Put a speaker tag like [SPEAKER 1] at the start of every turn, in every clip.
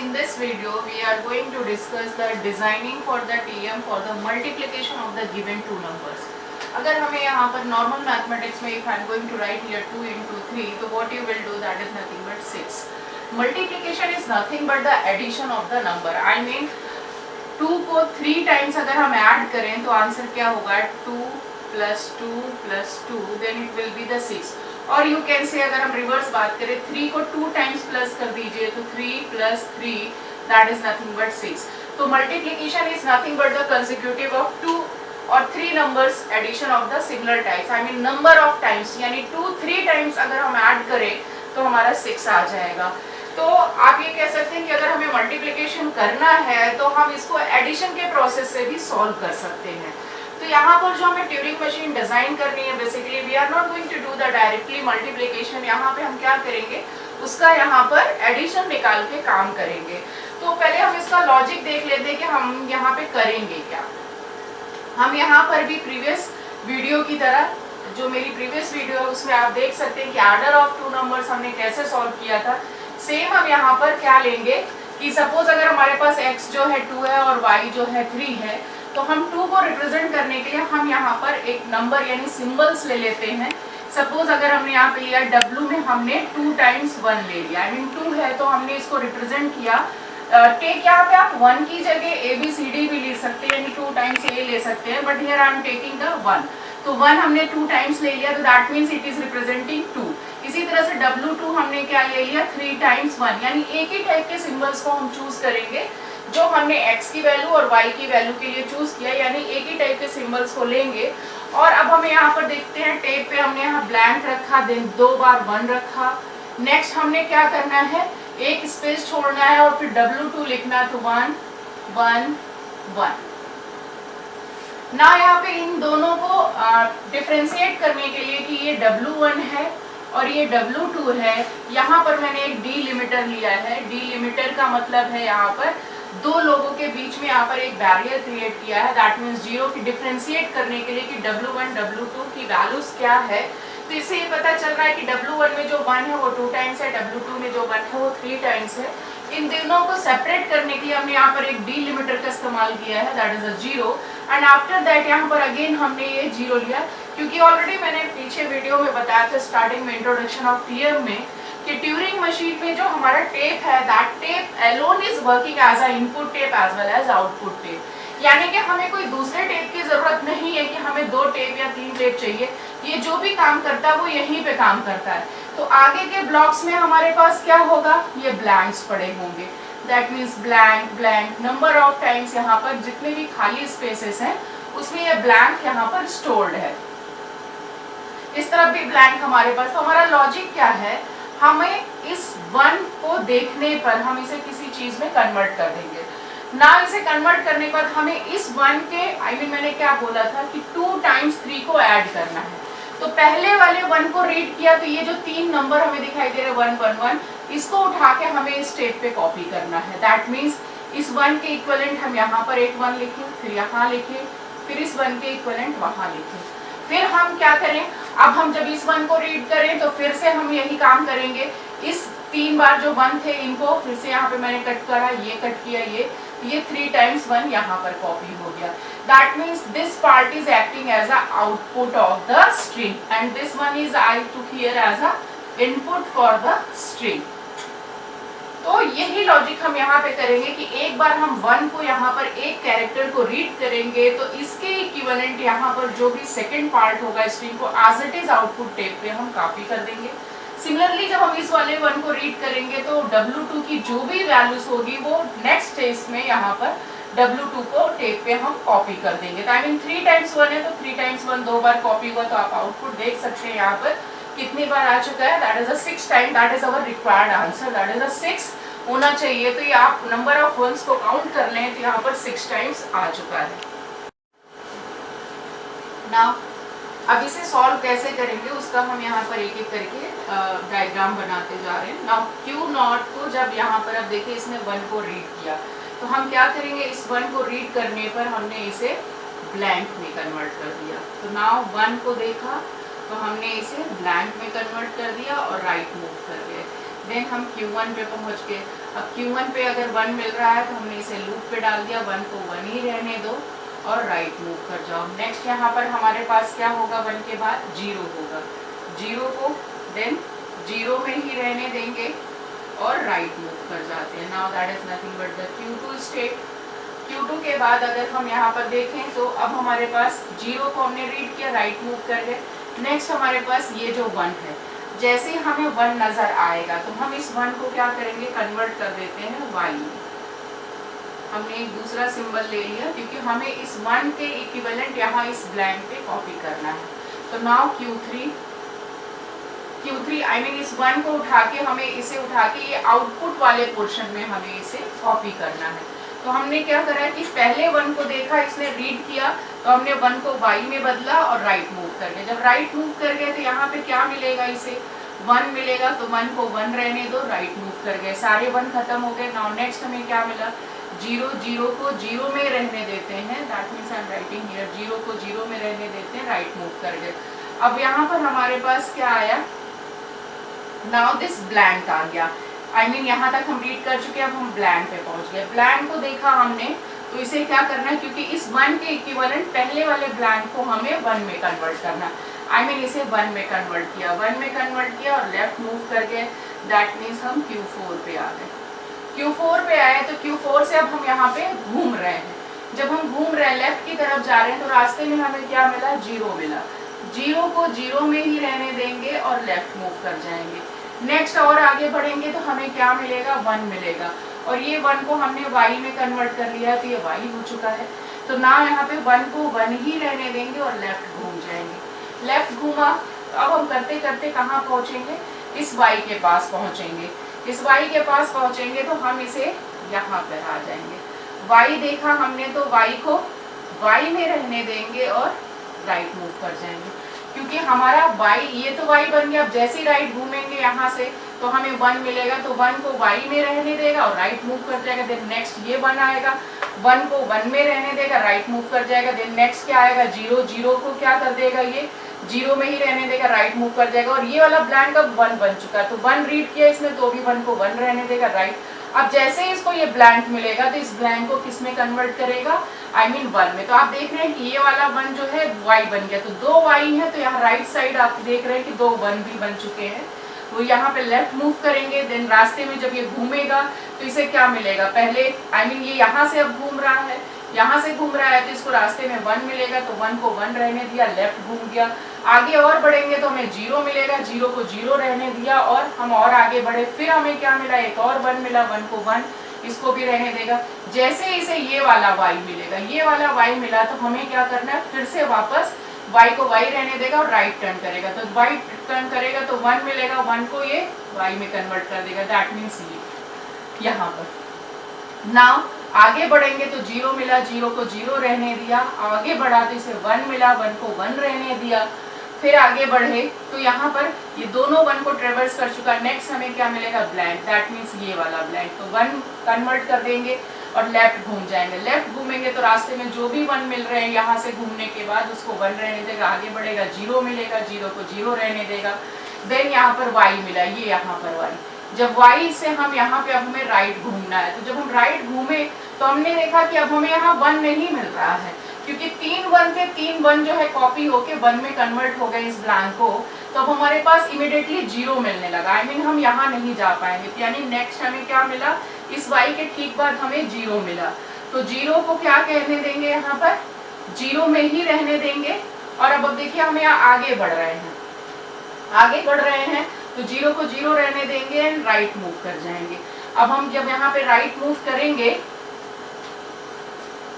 [SPEAKER 1] in this video we are going to discuss the designing for the TM for the multiplication of the given two numbers. अगर हमें यहाँ पर normal mathematics में if I am going to write here 2 into 3, तो what you will do, that is nothing but 6. Multiplication is nothing but the addition of the number. I mean 2 को 3 times अगर हम add करें तो answer क्या होगा, 2 plus 2 plus 2, then it will be the 6. और you can say अगर हम रिवर्स बात करें 3 को 2 टाइम्स प्लस कर दीजिए तो 3 plus 3 that is nothing but 6. तो multiplication is nothing but the consecutive of 2 और 3 numbers addition of the similar types. I mean number of times, यानी 2-3 टाइम्स अगर हम ऐड करें तो हमारा 6 आ जाएगा. तो आप ये कह सकते हैं कि अगर हमें मल्टीप्लिकेशन करना है तो हम इसको एडिशन के प्रोसेस से भी सॉल्व कर सकते हैं. तो यहाँ पर जो हमें ट्यूरिंग मशीन डिजाइन करनी है, basically we are not going to do the directly multiplication. यहाँ पे हम क्या करेंगे, उसका यहाँ पर एडिशन निकाल के काम करेंगे. तो पहले हम इसका लॉजिक देख लेते हैं कि हम यहाँ पे करेंगे क्या. हम यहाँ पर भी प्रीवियस वीडियो की तरह, जो मेरी प्रीवियस वीडियो है उसमें आप देख सकते हैं कि आर्डर ऑफ टू नंबर्स हमने कैसे सॉल्व किया था. सेम हम यहाँ पर क्या लेंगे कि सपोज अगर हमारे पास x जो है 2 है और y जो है 3 है, तो हम 2 को रिप्रेजेंट करने के लिए हम यहाँ पर एक नंबर यानी सिंबल्स ले लेते हैं. सपोज अगर हमने यहाँ पे लिया W में हमने 2 times 1 ले लिया. आई मीन 2 है तो हमने इसको रिप्रेजेंट किया. टेक यहाँ पे आप 1 की जगह ABCD भी ले सकते हैं, यानी 2 times A ले सकते हैं, but here I am taking the 1. तो 1 हमने 2 times ले लिया तो that means it is representing 2. इसी तरह से W2 हमने क्या ले लिया, 3 times 1, यानी एक ही टाइप के सिंबल्स को हम चूज करेंगे जो हमने x की वैल्यू और y की वैल्यू के लिए चूज किया, यानी एक ही टाइप के सिंबल्स को लेंगे. और अब हमें यहाँ पर देखते हैं टेप पे हमने यहाँ ब्लैंक रखा, देन 2 बार 1 रखा. नेक्स्ट हमने क्या करना है, एक स्पेस छोड़ना है और फिर W2 लिखना, तो 1 1 1. ना यहाँ पे इन दोनों को डिफ्रेंशिएट करने के लिए कि ये W1 है और ये W2 है, यहाँ पर मैंने एक डिलिमिटर लिया है. डिलिमिटर का मतलब है यहाँ पर दो लोगों के बीच में यहाँ पर एक बैरियर क्रिएट किया है. दैट मीन्स 0 की डिफ्रेंशिएट करने के लिए कि W1 W2 की वैल्यूज क्या है. तो इससे ये पता चल रहा है कि W1 में जो 1 है वो 2 टाइम्स है, W2 में जो 1 है वो 3 टाइम्स है. इन दोनों को सेपरेट करने के लिए हमने यहाँ पर एक डिलिमिटर का इस्तेमाल किया है, that is a 0. And after that यहाँ पर अगेन हमने ये 0 लिया, क्योंकि ऑलरेडी मैंने पीछे वीडियो में बताया था स्टार्टिंग में इंट्रोडक्शन ऑफ TM में कि ट्यूरिंग मशीन में जो हमारा टेप है, that tape alone is working as a input tape as well as output tape. यानी कि हमें कोई दूसरे टेप की जरूरत नहीं है कि हमें 2 टेप या 3 टेप चाहिए. ये जो भी काम करता है वो यहीं पे काम करता है. तो आगे के ब्लॉक्स में हमारे पास क्या होगा, ये ब्लैंक्स पड़े होंगे. That means blank blank, number of times यहाँ पर जितने भी खाली स्पेसेस हैं उसमें ये ब्लैंक यहाँ पर स्टोर्ड है. इस तरफ भी ब्लैंक हमारे पास. तो हमारा लॉजिक क्या है, हमें इस 1 को देखने पर हम इसे किसी चीज में कन्वर्ट कर देंगे. ना इसे कन्वर्ट करने पर हमें इस 1 के मैंने क्या बोला था कि 2 times 3 को ऐड करना है. तो पहले वाले 1 को रीड किया तो ये जो 3 नंबर हमें दिखाई दे रहे 1 1 1, इसको उठा के हमें इस टेप पे कॉपी करना है. दैट मीन्स इस 1 के इक्विवेलेंट हम यहाँ पर एक 1 लिखें, फिर यहाँ लिखें, फिर इस 1 के इक्विवेलेंट वहां लिखें. फिर हम क्या करें, अब हम जब इस 1 को रीड करें तो फिर से हम यही काम करेंगे. इस 3 बार जो 1 थे इनको फिर से यहाँ पे मैंने कट करा, ये कट किया, ये 3 times 1 यहाँ पर कॉपी हो गया. That means this part is acting as a output of the string and this one is I took here as a input for the string. तो यही लॉजिक हम यहाँ पे करेंगे कि एक बार हम 1 को यहाँ पर एक कैरेक्टर को रीड करेंगे तो इसके इक्विवेलेंट यहाँ पर जो भी सेकंड पार्ट होगा स्ट्रिंग को as it is output tape पे हम कॉपी कर देंगे. सिमिलरली जब हम इस वाले 1 को रीड करेंगे तो W2 की जो भी वैल्यूज होगी वो नेक्स्ट स्टेज में यहाँ पर W2 को टेप पे हम कॉपी कर देंगे. तो आई मीन 3 times 1 है तो 3 times 1 2 बार कॉपी हुआ, तो आप आउटपुट देख सकते हैं यहाँ पर कितनी बार आ चुका है. That is a 6 time. That is our required answer, that is a 6 होना चाहिए. तो ये आप नंबर ऑफ वंस को काउंट कर लें तो यहाँ पर 6 times आ चुका है. नाउ अब इसे सॉल्व कैसे करेंगे उसका हम यहाँ पर एक एक करके डायग्राम बनाते जा रहे हैं. नाउ Q0 को जब यहाँ पर अब देखिए इसने 1 को रीड किया तो हम क्या करेंगे, इस 1 को रीड करने पर हमने इसे ब्लैंक में कन्वर्ट कर दिया. तो नाउ 1 को देखा तो हमने इसे ब्लैंक में कन्वर्ट कर दिया और राइट मूव कर गए. देन हम Q1 पे पहुंच गए। अब Q1 पे अगर 1 मिल रहा है तो हमने इसे लूप पे डाल दिया, 1 को 1 ही रहने दो और राइट मूव कर जाओ। नेक्स्ट यहाँ पर हमारे पास क्या होगा, 1 के बाद 0 होगा, 0 को देन 0 में ही रहने देंगे और राइट मूव कर जाते हैं। Now that is nothing but the Q2 state. Q2 के बाद अगर हम यहाँ पर देखें तो अब हमारे पास 0 को हमने रीड किया, राइट मूव कर गए। नेक्स्ट हमारे पास ये जो 1 है, जैसे हमें 1 नजर आएगा तो हम इस 1 को क्या करेंगे, कन्वर्ट कर देते हैं y में। हमने एक दूसरा सिंबल ले लिया क्योंकि हमें इस 1 के इक्विवेलेंट यहाँ इस ब्लैंक पे कॉपी करना है। तो नाउ Q3 आई मीन इस 1 को उठा के हमें इसे उठा के ये आउटपुट वाले पोर्शन में हमें इसे कॉपी करना है। तो हमने क्या करा कि पहले 1 को देखा, इसने रीड किया, तो हमने 1 को y में बदला और राइट मूव कर गए। जब राइट मूव कर गए तो यहाँ पे क्या मिलेगा, इसे 1 मिलेगा, तो 1 को 1 रहने दो, राइट मूव कर गए, सारे 1 खत्म हो गए। नाउ नेक्स्ट हमें क्या मिला, 0 को 0 में रहने देते हैं, that means I am writing here, 0 को 0 में रहने देते हैं, राइट मूव कर गए। अब यहाँ पर हमारे पास क्या आया, नाउ दिस ब्लैंक आ गया, आई मीन यहाँ तक हम रीड कर चुके हैं, अब हम ब्लैंक पे पहुंच गए। ब्लैंक को देखा हमने तो इसे क्या करना है, क्योंकि इस 1 के इक्विवेलेंट पहले वाले ब्लैंक को हमें 1 में कन्वर्ट करना, आई मीन इसे 1 में कन्वर्ट किया, 1 में कन्वर्ट किया और लेफ्ट मूव कर गए, दैट मीन्स हम Q4 पे आ गए। Q4 पे आए तो Q4 से अब हम यहाँ पे घूम रहे हैं। जब हम घूम रहे हैं, लेफ्ट की तरफ जा रहे हैं, तो रास्ते में हमें क्या मिला, 0 मिला, 0 को 0 में ही रहने देंगे और लेफ्ट मूव कर जाएंगे। नेक्स्ट और आगे बढ़ेंगे तो हमें क्या मिलेगा, 1 मिलेगा, और ये 1 को हमने y में कन्वर्ट कर लिया तो ये y हो चुका है। तो ना यहाँ पे 1 को 1 ही रहने देंगे और लेफ्ट घूम जाएंगे। लेफ्ट घूमा, अब हम करते करते कहाँ पहुँचेंगे, इस y के पास पहुँचेंगे। इस y के पास पहुँचेंगे तो हम इसे यहाँ पर आ जाएंगे। y देखा हमने तो y को y में रहने देंगे और राइट मूव कर जाएंगे, क्योंकि हमारा y, ये तो y बन गया। अब जैसे ही राइट घूमेंगे यहाँ से तो हमें 1 मिलेगा, तो 1 को y में रहने देगा और राइट मूव कर जाएगा। देन नेक्स्ट ये 1 आएगा, 1 को 1 में रहने देगा, राइट मूव कर जाएगा। देन नेक्स्ट क्या आएगा, 0 को क्या कर देगा, ये 0 में ही रहने देगा, राइट मूव कर जाएगा। और ये वाला ब्लैंक अब 1 बन चुका है, तो 1 रीड किया इसने तो भी 1 को 1 रहने देगा, राइट। अब जैसे ही इसको ये ब्लैंक मिलेगा तो इस ब्लैंक को किस में कन्वर्ट करेगा, आई मीन 1 में। तो आप देख रहे हैं कि ये वाला 1 जो है y बन गया, तो 2 y है, तो यहाँ राइट साइड आप देख रहे हैं कि 2 1 भी बन चुके हैं। वो यहाँ पे लेफ्ट मूव करेंगे, देन रास्ते में जब ये घूमेगा तो इसे क्या मिलेगा, पहले आई मीन ये यहाँ से अब घूम रहा है, यहाँ से घूम रहा है तो इसको रास्ते में 1 मिलेगा, तो 1 को 1 रहने दिया, लेफ्ट घूम गया। आगे और बढ़ेंगे तो हमें 0 मिलेगा, 0 को 0 रहने दिया और हम और आगे बढ़े, फिर हमें क्या मिला, एक और 1 मिला, 1 को 1, इसको भी रहने देगा। जैसे इसे ये वाला y मिलेगा, ये वाला y मिला, तो हमें क्या करना है, फिर से वापस y को y रहने देगा और राइट टर्न करेगा। तो y टर्न करेगा तो 1 मिलेगा, 1 को ये y में कन्वर्ट कर देगा, दैट मीन्स ये यहाँ पर। नाउ आगे बढ़ेंगे तो 0 मिला, 0 को 0 रहने दिया, आगे बढ़ा तो इसे 1 मिला, 1 को 1 रहने दिया, फिर आगे बढ़े तो यहाँ पर ये दोनों 1 को ट्रेवर्स कर चुका। नेक्स्ट हमें क्या मिलेगा, ब्लैंक, दैट मीन्स ये वाला ब्लैंक, तो 1 कन्वर्ट कर देंगे और लेफ्ट घूम जाएंगे। लेफ्ट घूमेंगे तो रास्ते में जो भी 1 मिल रहे हैं यहाँ से घूमने के बाद उसको 1 रहने देगा, आगे बढ़ेगा 0 मिलेगा, 0 को 0 रहने देगा। देन यहाँ पर y मिला, ये यहाँ पर y, जब y से हम यहाँ पे अब हमें राइट घूमना है, तो जब हम राइट घूमे तो हमने देखा कि अब हमें यहाँ 1 नहीं मिल रहा है, क्योंकि 3 1 थे, 3 1 जो है कॉपी होके 1 में कन्वर्ट हो गए इस ब्लैंक को, तो अब हमारे पास इमीडिएटली 0 मिलने लगा, आई मीन हम यहाँ नहीं जा पाएंगे। यानी नेक्स्ट हमें क्या मिला, इस y के ठीक बाद हमें 0 मिला, तो 0 को क्या कहने देंगे, यहाँ पर 0 में ही रहने देंगे। और अब देखिए हम यहाँ आगे बढ़ रहे हैं, आगे बढ़ रहे हैं तो 0 को 0 रहने देंगे एंड राइट मूव कर जाएंगे। अब हम जब यहाँ पे राइट मूव करेंगे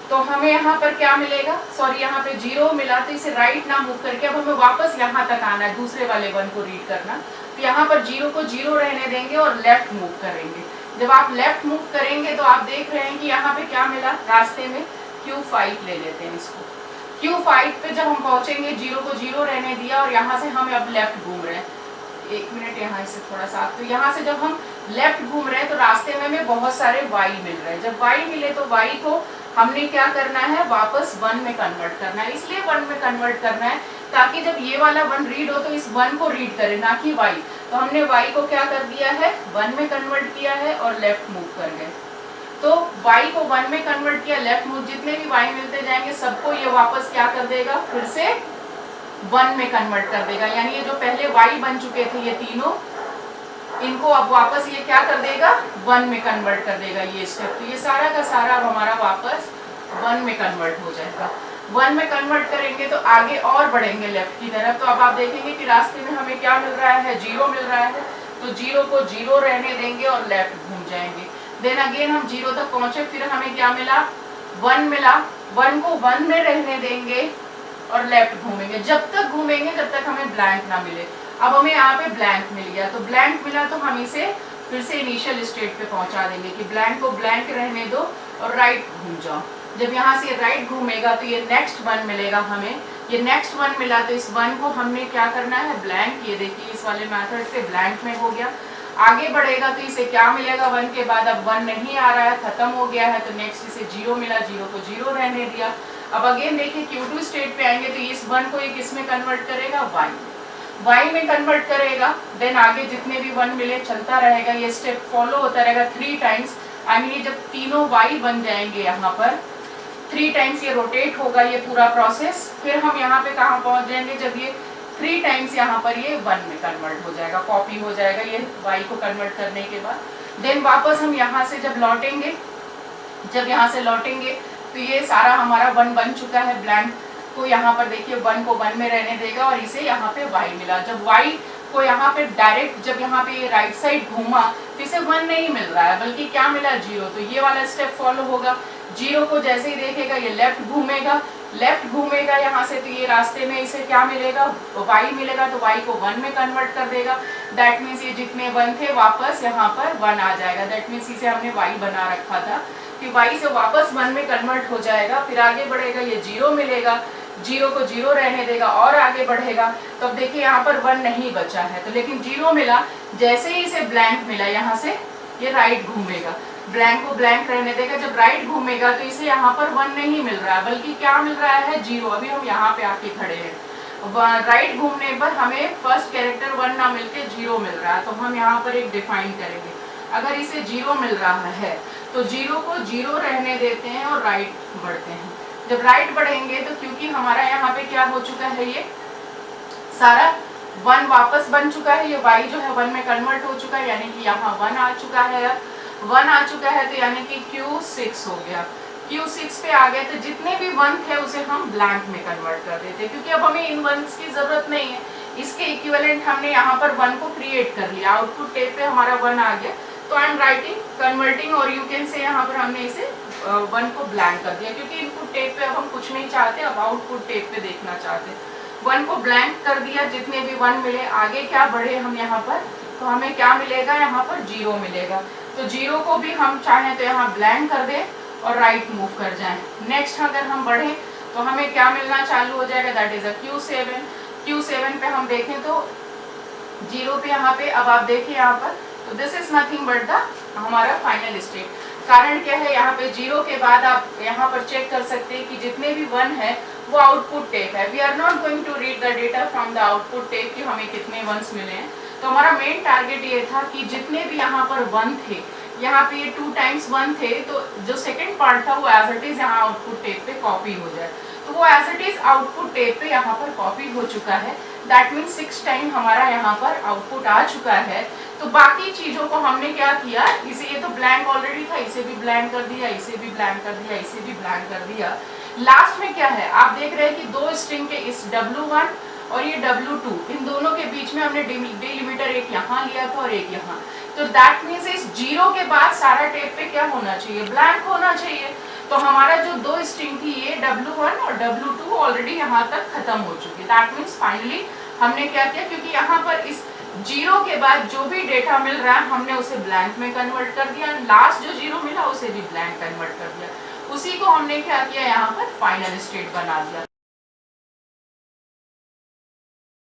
[SPEAKER 1] तो हमें यहाँ पर क्या मिलेगा, सॉरी यहाँ पे 0 मिला, तो इसे राइट ना मूव करके अब हमें वापस यहाँ तक आना है, दूसरे वाले 1 को रीड करना। तो यहाँ पर 0 को 0 रहने देंगे और लेफ्ट मूव करेंगे। जब आप लेफ्ट मूव करेंगे तो आप देख रहे हैं कि यहाँ पे क्या मिला, रास्ते में Q5 ले लेते हैं इसको। Q5 पे जब हम पहुंचेंगे, 0 को 0 रहने दिया और यहाँ से हम अब लेफ्ट घूम रहे हैं, 1 मिनट यहाँ से थोड़ा सा, तो यहाँ से जब हम लेफ्ट घूम रहे हैं तो रास्ते में हमें बहुत सारे y मिल रहे हैं। जब y मिले तो y को हमने क्या करना है, वापस 1 में कन्वर्ट करना है। इसलिए 1 में कन्वर्ट करना है ताकि जब ये वाला 1 रीड हो तो इस 1 को रीड करे, ना कि y। तो हमने y को क्या कर दिया है 1 में कन्वर्ट किया है और लेफ्ट मूव कर गए। तो y को 1 में कन्वर्ट किया, लेफ्ट मूव, जितने भी y मिलते जाएंगे सबको ये वापस क्या कर देगा, फिर से 1 में कन्वर्ट कर देगा। यानी ये जो पहले y बन चुके थे ये तीनों, इनको अब वापस ये क्या कर देगा 1 में कन्वर्ट कर देगा ये स्टेप। तो ये सारा का सारा अब हमारा वापस 1 में कन्वर्ट हो जाएगा। 1 में कन्वर्ट करेंगे तो आगे और बढ़ेंगे लेफ्ट की तरफ। तो अब आप देखेंगे कि रास्ते में हमें क्या मिल रहा है, 0 मिल रहा है। तो 0 को 0 रहने देंगे और लेफ्ट घूम जाएंगे। देन अगेन हम 0 तक पहुंचे, फिर हमें क्या मिला 1 मिला। 1 को 1 में रहने देंगे और लेफ्ट घूमेंगे, जब तक घूमेंगे जब तक हमें ब्लैंक ना मिले। अब हमें यहाँ पे ब्लैंक मिल गया, तो ब्लैंक मिला तो हम इसे फिर से इनिशियल स्टेट पे पहुंचा देंगे कि ब्लैंक को ब्लैंक रहने दो और राइट घूम जाओ। जब यहाँ से राइट घूमेगा तो ये नेक्स्ट 1 मिलेगा हमें। ये नेक्स्ट 1 मिला तो इस 1 को हमने क्या करना है ब्लैंक, ये देखिए इस वाले मेथड से ब्लैंक में हो गया। आगे बढ़ेगा तो इसे क्या मिलेगा 1 के बाद, अब 1 नहीं आ रहा है, खत्म हो गया है, तो नेक्स्ट इसे 0 मिला, 0 को 0 रहने दिया। अब अगेन देखिए Q2 स्टेट पे आएंगे तो इस 1 को ये किस में कन्वर्ट करेगा y में कन्वर्ट करेगा। देन आगे जितने भी 1 मिले चलता रहेगा, ये स्टेप फॉलो होता रहेगा 3 टाइम्स। आई मीन जब तीनों y बन जाएंगे यहाँ पर 3 टाइम्स ये रोटेट होगा ये पूरा प्रोसेस। फिर हम यहाँ पे कहाँ पहुंच जाएंगे, जब ये 3 टाइम्स यहाँ पर ये 1 में कन्वर्ट हो जाएगा, कॉपी हो जाएगा ये y को कन्वर्ट करने के बाद। देन वापस हम यहाँ से जब लौटेंगे, जब यहाँ से लौटेंगे तो ये सारा हमारा 1 बन चुका है। ब्लैंक को यहाँ पर देखिए 1 को 1 में रहने देगा और इसे यहाँ पे y मिला। जब y को यहाँ पे डायरेक्ट, जब यहाँ पे ये राइट साइड घूमा तो इसे 1 नहीं मिल रहा है बल्कि क्या मिला 0। तो ये वाला स्टेप फॉलो होगा। 0 को जैसे ही देखेगा ये लेफ्ट घूमेगा, लेफ्ट घूमेगा यहाँ से तो ये रास्ते में इसे क्या मिलेगा y मिलेगा। तो y को 1 में कन्वर्ट कर देगा। दैट मीन्स ये जितने 1 थे वापस यहाँ पर 1 आ जाएगा। दैट मीन्स इसे हमने y बना रखा था कि y से वापस 1 में कन्वर्ट हो जाएगा। फिर आगे बढ़ेगा, ये 0 मिलेगा, 0 को 0 रहने देगा और आगे बढ़ेगा। तो अब देखिए यहाँ पर 1 नहीं बचा है, तो लेकिन 0 मिला, जैसे ही इसे ब्लैंक मिला यहाँ से ये राइट घूमेगा, ब्लैंक को ब्लैंक रहने देगा। जब राइट घूमेगा तो इसे यहाँ पर 1 नहीं मिल रहा है बल्कि क्या मिल रहा है 0। अभी हम यहाँ पे आके खड़े हैं, राइट घूमने पर हमें फर्स्ट कैरेक्टर 1 ना मिलके 0 मिल रहा है। तो हम यहाँ पर एक डिफाइन करेंगे, अगर इसे 0 मिल रहा है तो 0 को 0 रहने देते हैं और राइट बढ़ते हैं। जब राइट बढ़ेंगे तो क्योंकि हमारा यहाँ पे क्या हो चुका है, ये सारा 1 वापस बन चुका है, ये y जो है 1 में कन्वर्ट हो चुका है, यानी कि यहाँ 1 आ चुका है। 1 आ चुका है तो यानी कि Q6 हो गया। Q6 पे आ गए तो जितने भी 1 थे उसे हम ब्लैंक में कन्वर्ट कर देते, क्योंकि अब हमें इन 1s की जरूरत नहीं है। इसके इक्विवेलेंट हमने यहाँ पर 1 को क्रिएट कर लिया, आउटपुट टेप पे हमारा 1 आ गया। तो आई एम राइटिंग कन्वर्टिंग, और यू कैन से यहाँ पर हमने इसे 1 को ब्लैंक कर दिया, क्योंकि इनपुट टेप पे अब हम कुछ नहीं चाहते, अब आउटपुट टेप पे देखना चाहते। 1 को ब्लैंक कर दिया, जितने भी 1 मिले आगे क्या बढ़े हम यहाँ पर, तो हमें क्या मिलेगा यहाँ पर 0 मिलेगा। तो 0 को भी हम चाहें तो यहाँ ब्लैंक कर दें और राइट मूव कर जाएं। नेक्स्ट अगर हम बढ़े तो हमें क्या मिलना चालू हो जाएगा, that is a Q7। Q7 पे हम देखें तो 0 पे यहाँ पे, अब आप देखिए यहाँ पर, तो this is nothing but the हमारा फाइनल स्टेट। कारण क्या है, यहाँ पे 0 के बाद आप यहाँ पर चेक कर सकते हैं कि जितने भी 1 है वो आउटपुट टेप है। We are not going to read the data from the output tape कि हमें कितने 1s मिले हैं। तो हमारा मेन टारगेट ये था कि जितने भी यहाँ पर 1 थे, यहाँ पे ये 2 टाइम्स 1 थे, तो जो सेकेंड पार्ट था वो एज इट इज यहाँ आउटपुट टेप पे कॉपी हो जाए। तो वो as it is output tape पे यहाँ पर कॉपी हो चुका है। दैट मीन्स 6 टाइम हमारा यहाँ पर आउटपुट आ चुका है। तो बाकी चीजों को हमने क्या किया, इसे, ये तो ब्लैंक ऑलरेडी था, इसे भी ब्लैंक कर दिया, इसे भी ब्लैंक कर दिया, इसे भी ब्लैंक कर दिया। लास्ट में क्या है, आप देख रहे हैं कि 2 स्ट्रिंग के इस W1 और ये W2, इन दोनों के बीच में हमने डिलिमीटर एक यहाँ लिया था और एक यहाँ। तो दैट मीन्स इस 0 के बाद सारा टेप पे क्या होना चाहिए, ब्लैंक होना चाहिए। तो हमारा जो 2 स्ट्रिंग थी, ये W1 और W2 ऑलरेडी यहाँ तक खत्म हो चुकी। दैट मीन्स फाइनली हमने क्या किया, क्योंकि यहाँ पर इस 0 के बाद जो भी डेटा मिल रहा है हमने उसे ब्लैंक में कन्वर्ट कर दिया, लास्ट जो 0 मिला उसे भी ब्लैंक कन्वर्ट कर दिया। उसी को हमने क्या किया, यहाँ पर फाइनल स्टेट बना दिया।